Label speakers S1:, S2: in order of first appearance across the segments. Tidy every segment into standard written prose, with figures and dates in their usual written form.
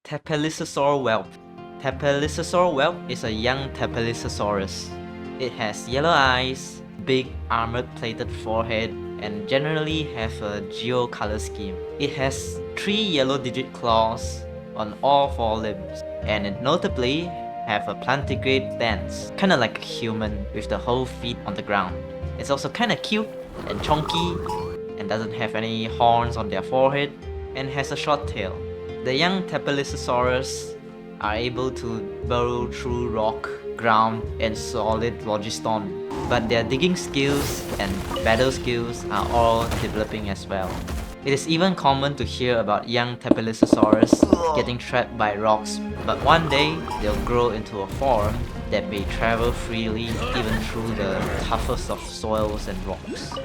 S1: Tepetlisaur Whelp. Tepetlisaur Whelp is a young Tepetlisaurus. It has yellow eyes, big armored-plated forehead, and generally have a geo color scheme. It has 3 yellow-digit claws on all 4 limbs, and it notably have a plantigrade stance, kinda like a human with the whole feet on the ground. It's also kinda cute and chunky, and doesn't have any horns on their forehead, and has a short tail. The young Tepetlisaurus are able to burrow through rock, ground, and solid phlogiston, but their digging skills and battle skills are all developing as well. It is even common to hear about young Tepetlisaurus getting trapped by rocks, but one day they'll grow into a form that may travel freely even through the toughest of soils and rocks.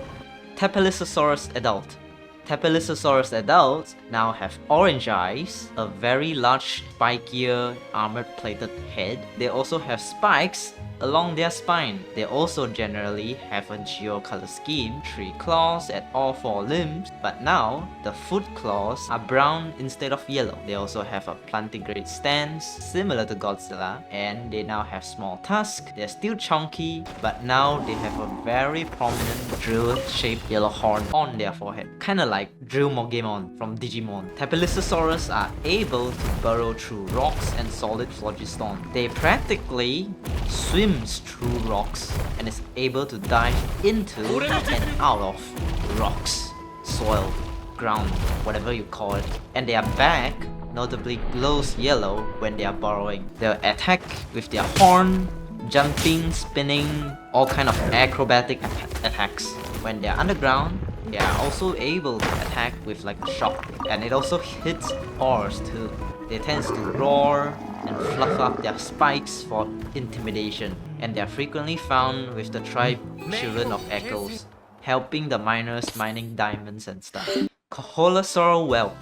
S1: Tepetlisaurus adult. Tepetlisaurus adults now have orange eyes, a very large spikier armored-plated head. They also have spikes along their spine. They also generally have a geo-color scheme, 3 claws at all 4 limbs, but now the foot claws are brown instead of yellow. They also have a plantigrade stance similar to Godzilla, and they now have small tusks. They're still chunky, but now they have a very prominent drill-shaped yellow horn on their forehead, kinda like Drill Mogemon from Digimon. Tepetlisaurus are able to burrow through rocks and solid phlogiston. They practically swims through rocks and is able to dive into and out of rocks, soil, ground, whatever you call it. And their back notably glows yellow when they are burrowing. They'll attack with their horn, jumping, spinning, all kind of acrobatic attacks. When they're underground, they are also able to attack with like a shock, and it also hits ores too. They tend to roar and fluff up their spikes for intimidation, and they are frequently found with the tribe children of echoes, helping the miners mining diamonds and stuff. Koholasaur Whelp.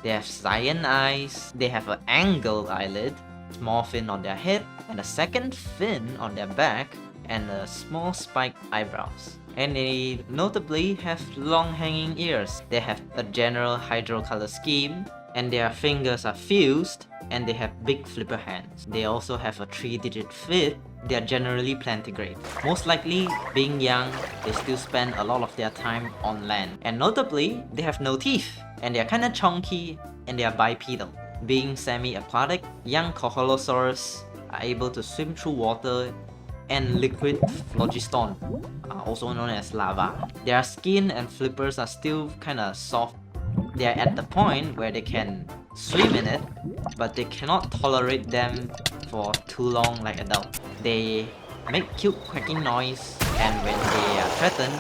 S1: They have cyan eyes, they have an angled eyelid, small fin on their head, and a second fin on their back, and a small spiked eyebrows. And they notably have long hanging ears. They have a general hydro color scheme, and their fingers are fused, and they have big flipper hands. They also have a 3-digit fit. They are generally plantigrade. Most likely, being young, they still spend a lot of their time on land. And notably, they have no teeth, and they are kinda chunky, and they are bipedal. Being semi-aquatic, young Koholasaurus are able to swim through water and liquid phlogiston, also known as lava. Their skin and flippers are still kinda soft. They are at the point where they can swim in it, but they cannot tolerate them for too long like adults. They make cute quacking noise, and when they are threatened,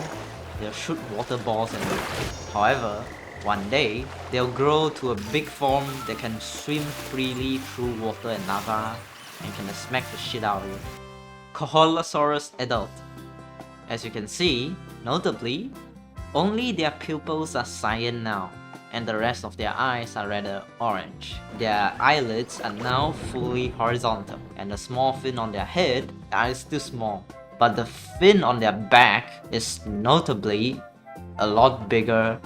S1: they'll shoot water balls at you. However, one day, they'll grow to a big form that can swim freely through water and lava, and can smack the shit out of you. Koholasaurus adult. As you can see, notably, only their pupils are cyan now, and the rest of their eyes are rather orange. Their eyelids are now fully horizontal, and the small fin on their head are still small, but the fin on their back is notably a lot bigger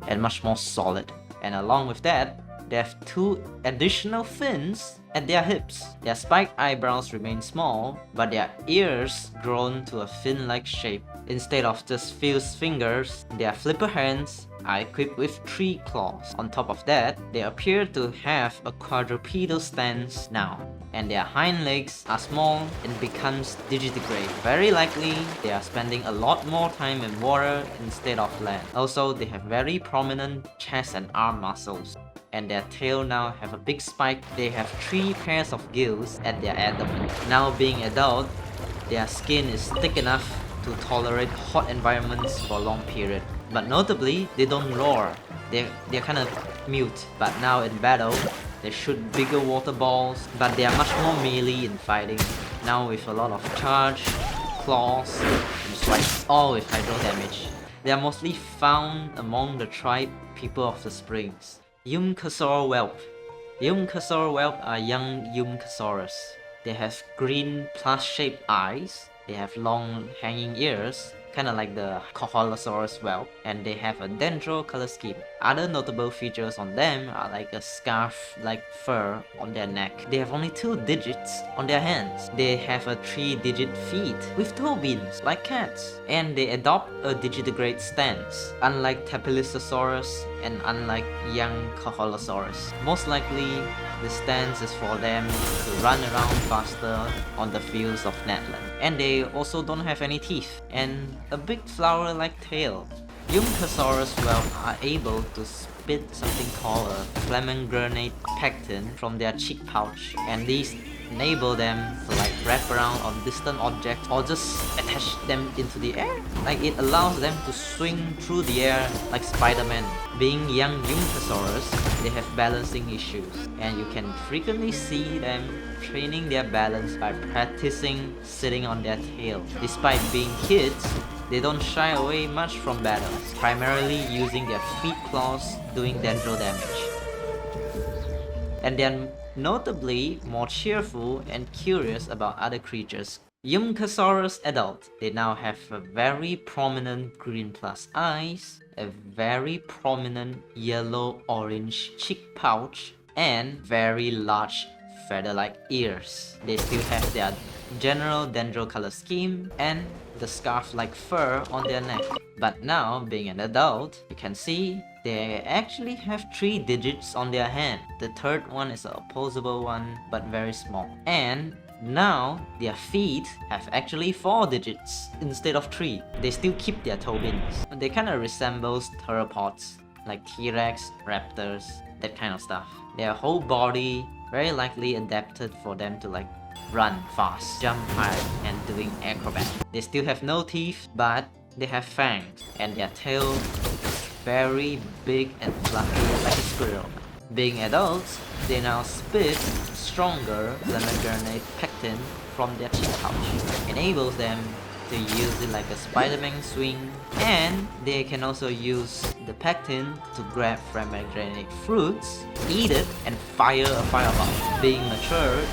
S1: and much more solid. And along with that, they have 2 additional fins at their hips. Their spiked eyebrows remain small, but their ears grown to a fin-like shape. Instead of just fused fingers, their flipper hands are equipped with 3 claws. On top of that, they appear to have a quadrupedal stance now, and their hind legs are small and becomes digitigrade. Very likely, they are spending a lot more time in water instead of land. Also, they have very prominent chest and arm muscles, and their tail now have a big spike. They have 3 pairs of gills at their abdomen. Now being adult, their skin is thick enough to tolerate hot environments for a long period. But notably, they don't roar. They're kind of mute. But now in battle, they shoot bigger water balls, but they are much more melee in fighting. Now with a lot of charge, claws, and strikes, all with hydro damage. They are mostly found among the tribe people of the springs. Yumkasaur Whelp. Yumkasaur Whelp are young Yumkasaurus. They have green plus-shaped eyes. They have long hanging ears, kinda like the Koholasaur Whelp, and they have a dendro color scheme. Other notable features on them are like a scarf-like fur on their neck. They have only 2 digits on their hands. They have a 3-digit feet with toebeans like cats, and they adopt a digitigrade stance, unlike Tepetlisaurus and unlike young Koholasaurus. Most likely, the stance is for them to run around faster on the fields of Natlan. And they also don't have any teeth and a big flower-like tail. Yumkasaurus Whelp are able to spit something called a flamingronate pectin from their cheek pouch, and these enable them to like wrap around on distant objects or just attach them into the air. Like it allows them to swing through the air like Spider-Man. Being young Yumkasaurus, they have balancing issues, and you can frequently see them training their balance by practicing sitting on their tail. Despite being kids, they don't shy away much from battles, primarily using their feet claws doing dendro damage. And they're notably more cheerful and curious about other creatures. Yumkasaurus adult, they now have a very prominent green plus eyes, a very prominent yellow-orange cheek pouch, and very large feather-like ears. They still have their general dendro color scheme and the scarf-like fur on their neck. But now, being an adult, you can see they actually have 3 digits on their hand. The third one is an opposable one, but very small. And now, their feet have actually 4 digits instead of 3. They still keep their toebeans. They kinda resembles theropods, like T-Rex, raptors, that kind of stuff. Their whole body very likely adapted for them to like run fast, jump high, and doing acrobat. They still have no teeth, but they have fangs, and their tail is very big and fluffy like a squirrel. Being adults, they now spit stronger flamingronate pectin from their cheek pouch. Enables them to use it like a Spider-Man swing, and they can also use the pectin to grab flamingronate fruits, eat it, and fire a fireball. Being matured,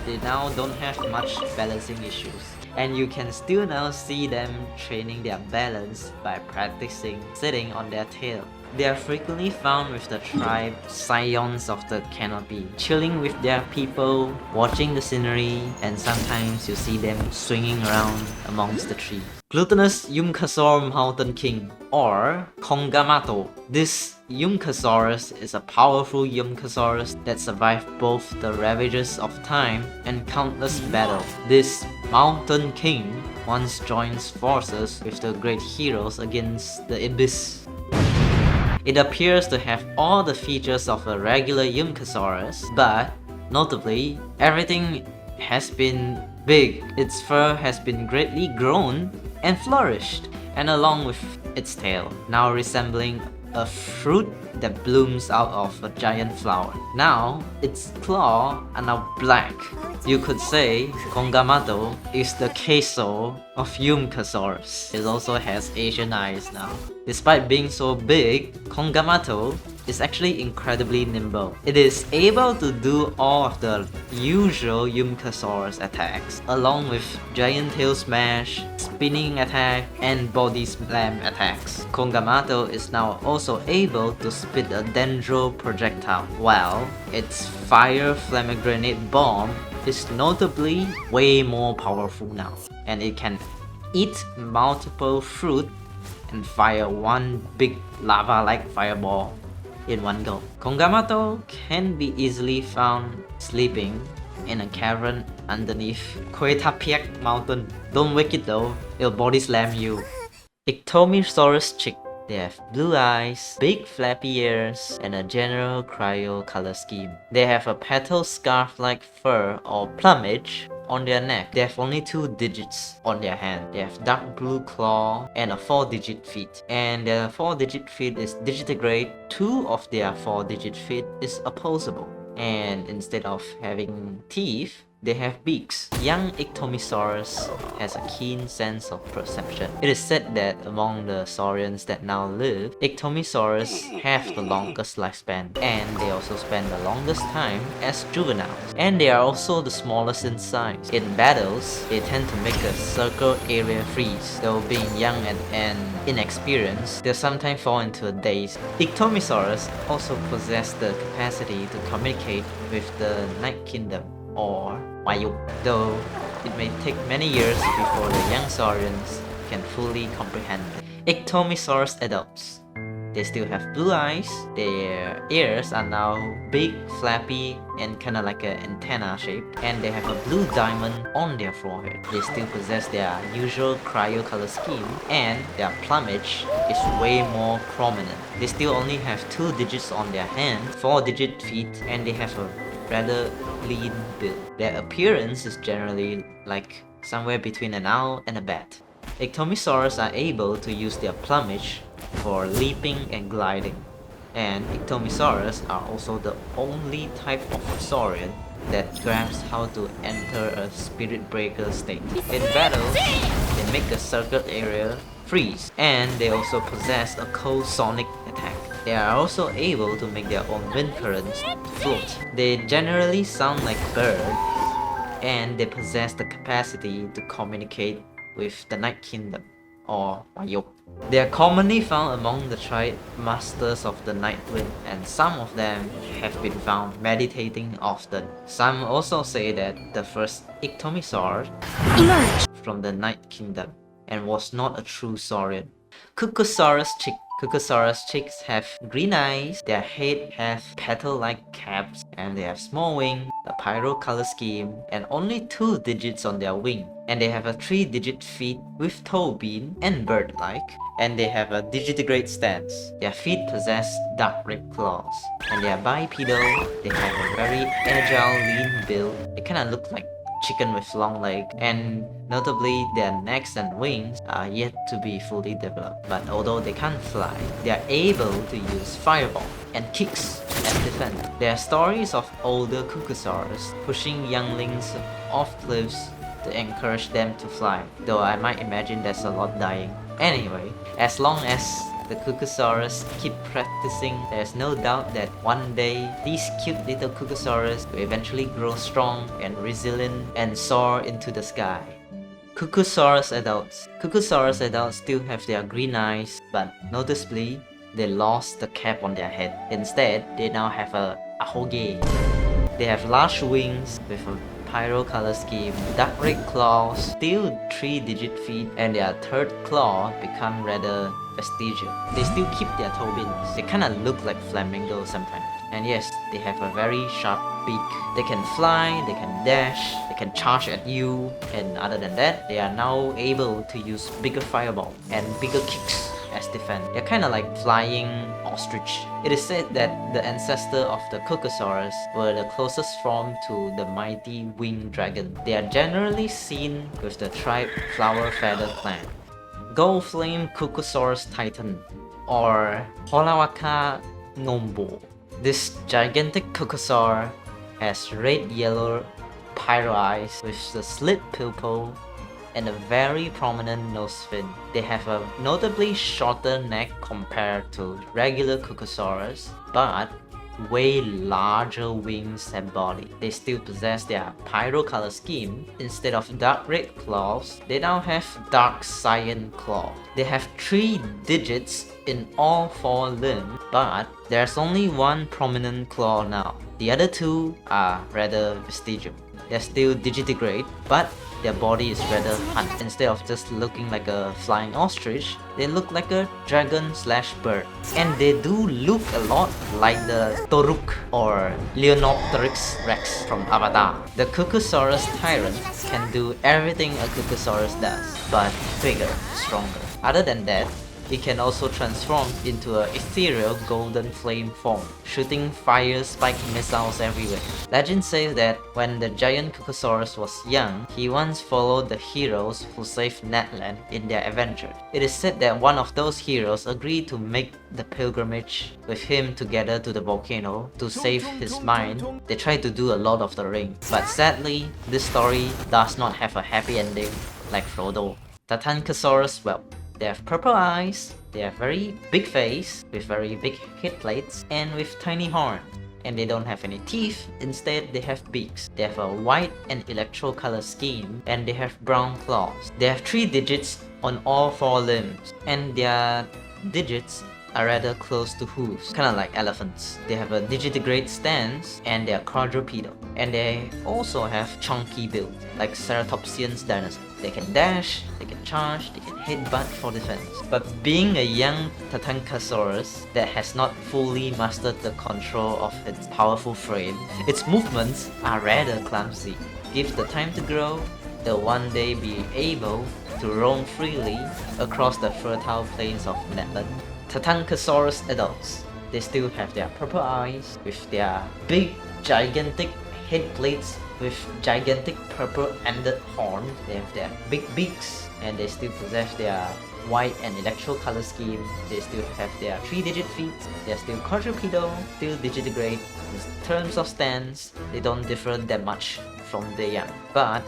S1: they now don't have much balancing issues, and you can still now see them training their balance by practicing sitting on their tail. They are frequently found with the tribe Scions of the Canopy, chilling with their people, watching the scenery, and sometimes you see them swinging around amongst the trees. Glutinous Yumkasaur Mountain King, or Kongamato. This Yumkasaurus is a powerful Yumkasaurus that survived both the ravages of time and countless battles. This Mountain King once joins forces with the great heroes against the Abyss. It appears to have all the features of a regular Yumkasaurus, but notably, everything has been big. Its fur has been greatly grown and flourished, and along with its tail, now resembling a fruit that blooms out of a giant flower. Now, its claws are now black. You could say Kongamato is the queso of Yumkasaurus. It also has Asian eyes now. Despite being so big, Kongamato is actually incredibly nimble. It is able to do all of the usual Yumkasaurus attacks, along with giant tail smash, spinning attack, and body slam attacks. Kongamato is now also able to spit a dendro projectile, while its fire flamingronate bomb is notably way more powerful now, and it can eat multiple fruit and fire one big lava-like fireball in one go. Kongamato can be easily found sleeping in a cavern underneath Qucusaur mountain. Don't wake it though, it'll body slam you. Iktomisaurus chick. They have blue eyes, big flappy ears, and a general cryo color scheme. They have a petal scarf-like fur or plumage on their neck. They have only 2 digits on their hand. They have dark blue claw and a 4-digit feet. And their 4-digit feet is digitigrade. 2 of their 4-digit feet is opposable. And instead of having teeth, They have beaks. Young Iktomisaurus has a keen sense of perception. It is said that among the Saurians that now live, Iktomisaurus have the longest lifespan, and they also spend the longest time as juveniles. And they are also the smallest in size. In battles, they tend to make a circle area freeze. Though being young and inexperienced, they'll sometimes fall into a daze. Iktomisaurus also possess the capacity to communicate with the Night Kingdom, or Whelp, though it may take many years before the young Saurians can fully comprehend it. Iktomisaurus adults. They still have blue eyes, their ears are now big, flappy, and kinda like an antenna shape, and they have a blue diamond on their forehead. They still possess their usual cryo color scheme, and their plumage is way more prominent. They still only have 2 digits on their hand, 4-digit feet, and they have a rather lean build. Their appearance is generally like somewhere between an owl and a bat. Iktomisaurus are able to use their plumage for leaping and gliding, and Iktomisaurus are also the only type of Saurian that grasps how to enter a spirit breaker state. In battles, they make a circle area freeze, and they also possess a cold sonic attack. They are also able to make their own wind currents float. They generally sound like birds, and they possess the capacity to communicate with the Night Kingdom, or Whelp. They are commonly found among the tribe masters of the Night Wind, and some of them have been found meditating often. Some also say that the first Iktomisaur emerged from the Night Kingdom and was not a true Saurian. Qucusaurus chick. Qucusaurus chicks have green eyes, their head have petal-like caps, and they have small wings, a pyro color scheme, and only 2 digits on their wing. And they have a 3-digit feet with toebean and bird-like, and they have a digitigrade stance. Their feet possess dark red claws, and they are bipedal. They have a very agile, lean build. They kinda look like chicken with long legs, and notably their necks and wings are yet to be fully developed. But although they can't fly, they are able to use fireball and kicks as defense. There are stories of older Qucusaurus pushing younglings off cliffs to encourage them to fly, though I might imagine there's a lot dying. Anyway, as long as the Qucusaurus keep practicing, there's no doubt that one day these cute little Qucusaurus will eventually grow strong and resilient and soar into the sky. Qucusaurus adults. Qucusaurus adults still have their green eyes, but noticeably they lost the cap on their head. Instead, they now have a ahoge. They have large wings with a pyro color scheme, dark red claws, still 3-digit feet, and their 3rd claw become rather vestigial. They still keep their toebeans. They kinda look like flamingos sometimes. And yes, they have a very sharp beak. They can fly, they can dash, they can charge at you, and other than that, they are now able to use bigger fireball and bigger kicks as defense. They're kinda like flying ostrich. It is said that the ancestor of the Qucusaurus were the closest form to the mighty winged dragon. They are generally seen with the tribe Flower Feather clan. Gold Flame Qucusaurus Titan, or Holawaka Nombo. This gigantic Qucusaur has red-yellow pyro eyes with the slit pupil and a very prominent nose fin. They have a notably shorter neck compared to regular Qucusaurus, but way larger wings and body. They still possess their pyro color scheme. Instead of dark red claws, they now have dark cyan claw. They have 3 digits in all 4 limbs, but there's only 1 prominent claw now. The other 2 are rather vestigial. They're still digitigrade, but their body is rather hunt. Instead of just looking like a flying ostrich, they look like a dragon/bird. And they do look a lot like the Toruk or Leonopteryx rex from Avatar. The Qucusaurus tyrant can do everything a Qucusaurus does, but bigger, stronger. Other than that, It can also transform into an ethereal golden flame form, shooting fire spike missiles everywhere. Legend says that when the giant Qucusaurus was young, he once followed the heroes who saved Natlan in their adventure. It is said that one of those heroes agreed to make the pilgrimage with him together to the volcano to save his mind. They tried to do a Lord of the Rings, but sadly, this story does not have a happy ending like Frodo. Tatankasaurus Whelp. They have purple eyes, they have very big face with very big head plates and with tiny horn. And they don't have any teeth, instead they have beaks. They have a white and electro color scheme and they have brown claws. They have 3 digits on all 4 limbs and their digits are rather close to hooves, kinda like elephants. They have a digitigrade stance and they are quadrupedal. And they also have chunky build, like Ceratopsian's dinosaurs. They can dash, they can charge, they can headbutt for defense. But being a young Tatankasaurus that has not fully mastered the control of its powerful frame, its movements are rather clumsy. Give the time to grow, they'll one day be able to roam freely across the fertile plains of Natlan. Tatankasaurus adults. They still have their purple eyes with their big gigantic head plates with gigantic purple-ended horns. They have their big beaks and they still possess their white and electro color scheme. They still have their 3-digit feet. They are still quadrupedal, still digitigrade. In terms of stance, they don't differ that much from the young, but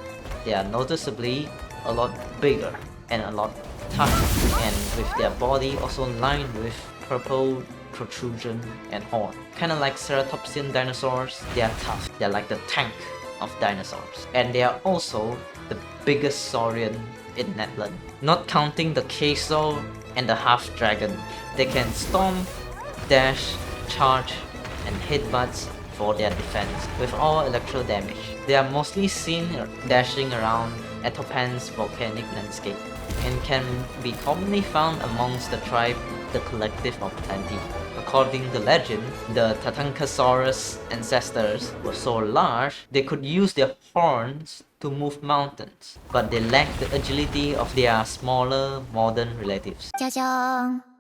S1: they are noticeably a lot bigger and a lot tougher, and with their body also lined with purple protrusion and horn. Kinda like Ceratopsian dinosaurs, they are tough. They are like the tank of dinosaurs. And they are also the biggest Saurian in Natlan. Not counting the Qucusaur and the half dragon. They can stomp, dash, charge, and headbutts for their defense with all electro damage. They are mostly seen dashing around Etopan's volcanic landscape and can be commonly found amongst the tribe, the Collective of Plenty. According to legend, the Tatankasaurus ancestors were so large they could use their horns to move mountains, but they lacked the agility of their smaller modern relatives.
S2: じゃじゃーん